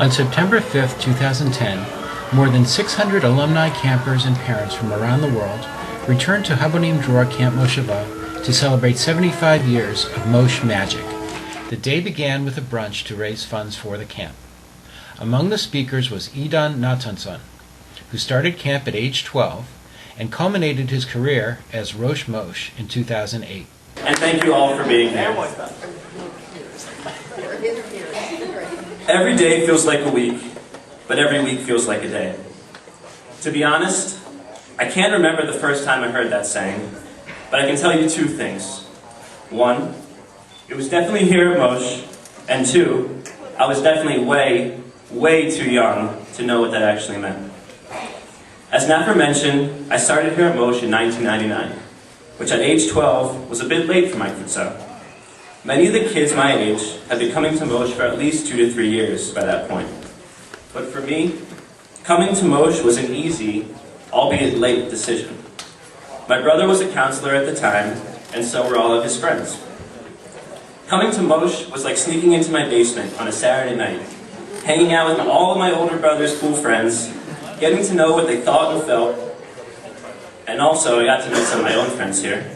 On September 5, 2010, more than 600 alumni, campers, and parents from around the world returned to Habonim Dror Camp Moshava to celebrate 75 years of Mosh magic. The day began with a brunch to raise funds for the camp. Among the speakers was Idon Natanzon, who started camp at age 12 and culminated his career as Rosh Mosh in 2008. And thank you all for being here. Every day feels like a week, but every week feels like a day. To be honest, I can't remember the first time I heard that saying, but I can tell you two things. One, it was definitely here at Mosh, and two, I was definitely way too young to know what that actually meant. As Naffer mentioned, I started here at Mosh in 1999, which at age 12 was a bit late for my kutzah. Many of the kids my age had been coming to Mosh for at least 2 to 3 years by that point. But for me, coming to Mosh was an easy, albeit late, decision. My brother was a counselor at the time, and so were all of his friends. Coming to Mosh was like sneaking into my basement on a Saturday night, hanging out with all of my older brother's cool friends, getting to know what they thought and felt, and also I got to meet some of my own friends here.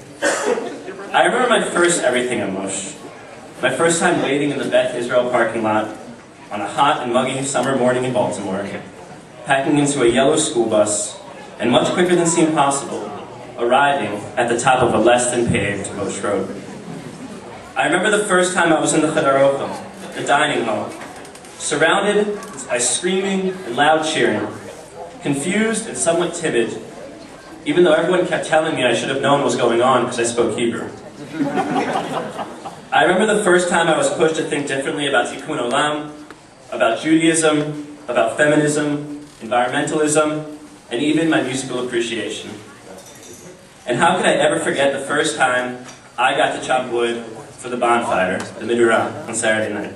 I remember my first everything at Mosh. My first time waiting in the Beth Israel parking lot on a hot and muggy summer morning in Baltimore, packing into a yellow school bus, and much quicker than seemed possible, arriving at the top of a less than paved Mosh Road. I remember the first time I was in the Chadarochim, the dining hall, surrounded by screaming and loud cheering, confused and somewhat timid, even though everyone kept telling me I should have known what was going on because I spoke Hebrew. I remember the first time I was pushed to think differently about Tikkun Olam, about Judaism, about feminism, environmentalism, and even my musical appreciation. And how could I ever forget the first time I got to chop wood for the bonfire, the Midurah, on Saturday night?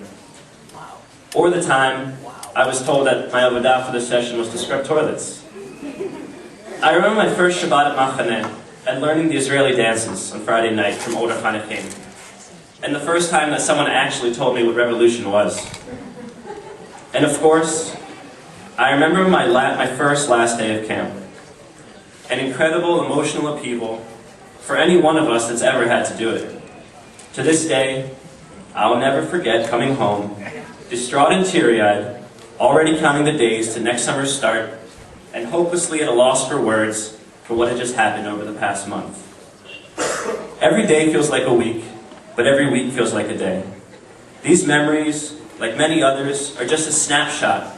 Or the time I was told that my avodah for the session was to scrub toilets. I remember my first Shabbat at Machaneh and learning the Israeli dances on Friday night from older Chanechim. And the first time that someone actually told me what revolution was. And of course, I remember my first last day of camp. An incredible emotional upheaval for any one of us that's ever had to do it. To this day, I'll never forget coming home, distraught and teary-eyed, already counting the days to next summer's start, and hopelessly at a loss for words for what had just happened over the past month. Every day feels like a week, but every week feels like a day. These memories, like many others, are just a snapshot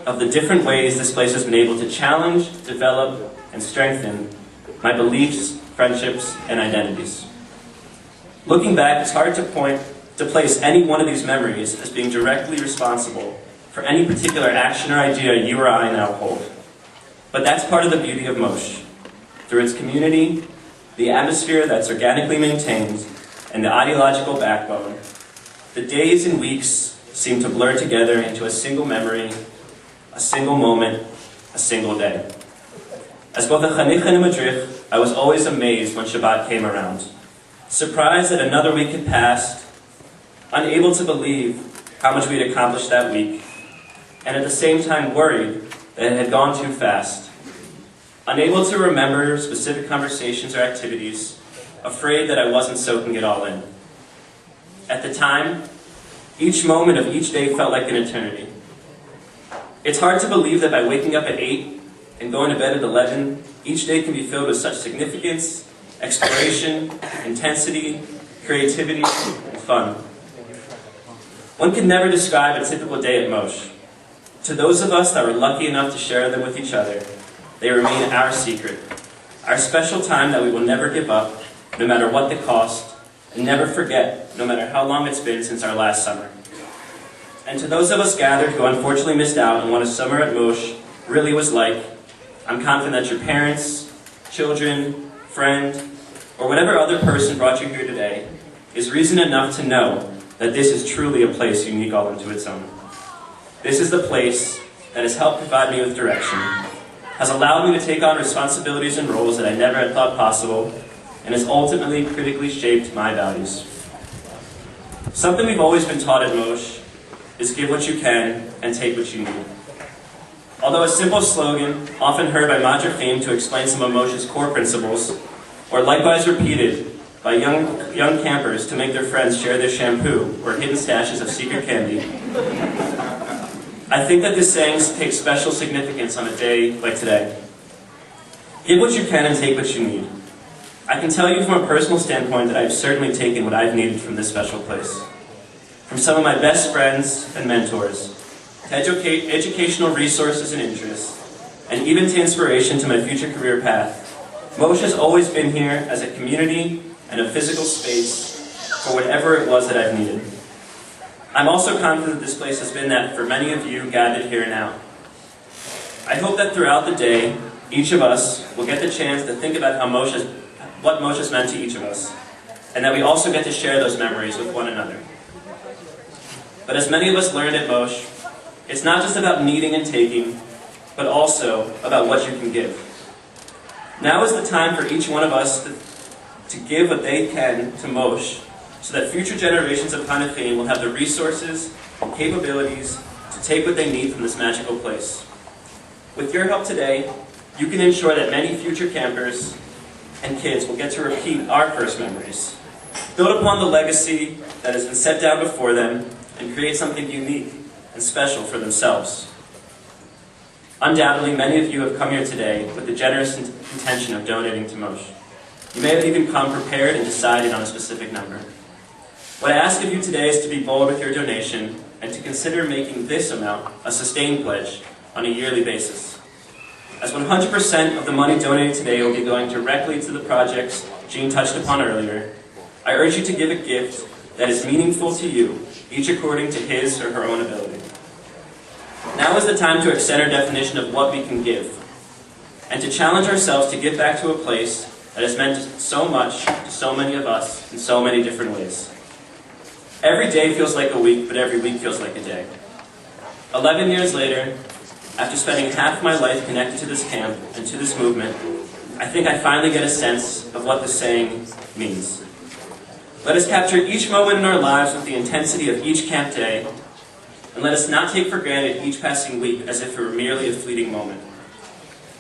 of the different ways this place has been able to challenge, develop, and strengthen my beliefs, friendships, and identities. Looking back, it's hard to place any one of these memories as being directly responsible for any particular action or idea you or I now hold. But that's part of the beauty of Mosh. Through its community, the atmosphere that's organically maintained, and the ideological backbone, the days and weeks seem to blur together into a single memory, a single moment, a single day. As both a chanich and a madrich, I was always amazed when Shabbat came around, surprised that another week had passed, unable to believe how much we had accomplished that week, and at the same time worried that it had gone too fast, unable to remember specific conversations or activities, afraid that I wasn't soaking it all in. At the time, each moment of each day felt like an eternity. It's hard to believe that by waking up at 8 and going to bed at 11, each day can be filled with such significance, exploration, intensity, creativity, and fun. One can never describe a typical day at Mosh. To those of us that were lucky enough to share them with each other, they remain our secret, our special time that we will never give up, no matter what the cost, and never forget, no matter how long it's been since our last summer. And to those of us gathered who unfortunately missed out on what a summer at Mosh really was like, I'm confident that your parents, children, friend, or whatever other person brought you here today is reason enough to know that this is truly a place unique all into its own. This is the place that has helped provide me with direction, has allowed me to take on responsibilities and roles that I never had thought possible, and has ultimately critically shaped my values. Something we've always been taught at Mosh, is give what you can and take what you need. Although a simple slogan, often heard by Matrachim to explain some of Moshe's core principles, or likewise repeated by young campers to make their friends share their shampoo or hidden stashes of secret candy, I think that this saying takes special significance on a day like today. Give what you can and take what you need. I can tell you from a personal standpoint that I've certainly taken what I've needed from this special place. From some of my best friends and mentors, to educational resources and interests, and even to inspiration to my future career path, Moshe has always been here as a community and a physical space for whatever it was that I've needed. I'm also confident that this place has been that for many of you gathered here now. I hope that throughout the day, each of us will get the chance to think about what Moshe's meant to each of us, and that we also get to share those memories with one another. But as many of us learned at Moshe, it's not just about needing and taking, but also about what you can give. Now is the time for each one of us to give what they can to Moshe, so that future generations of Hanukkah will have the resources and capabilities to take what they need from this magical place. With your help today, you can ensure that many future campers and kids will get to repeat our first memories, build upon the legacy that has been set down before them, and create something unique and special for themselves. Undoubtedly, many of you have come here today with the generous intention of donating to Moshe. You may have even come prepared and decided on a specific number. What I ask of you today is to be bold with your donation and to consider making this amount a sustained pledge on a yearly basis. As 100% of the money donated today will be going directly to the projects Gene touched upon earlier, I urge you to give a gift that is meaningful to you, each according to his or her own ability. Now is the time to extend our definition of what we can give, and to challenge ourselves to give back to a place that has meant so much to so many of us in so many different ways. Every day feels like a week, but every week feels like a day. 11 years later, after spending half my life connected to this camp and to this movement, I think I finally get a sense of what this saying means. Let us capture each moment in our lives with the intensity of each camp day, and let us not take for granted each passing week as if it were merely a fleeting moment.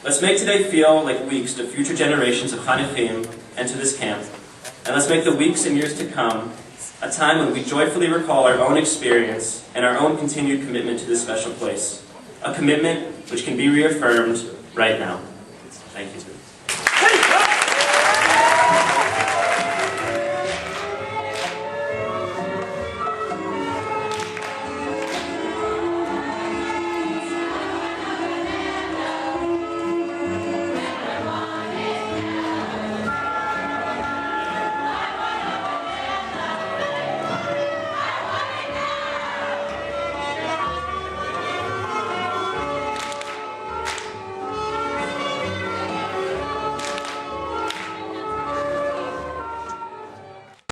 Let's make today feel like weeks to future generations of Chanuchim and to this camp, and let's make the weeks and years to come a time when we joyfully recall our own experience and our own continued commitment to this special place, a commitment which can be reaffirmed right now. Thank you.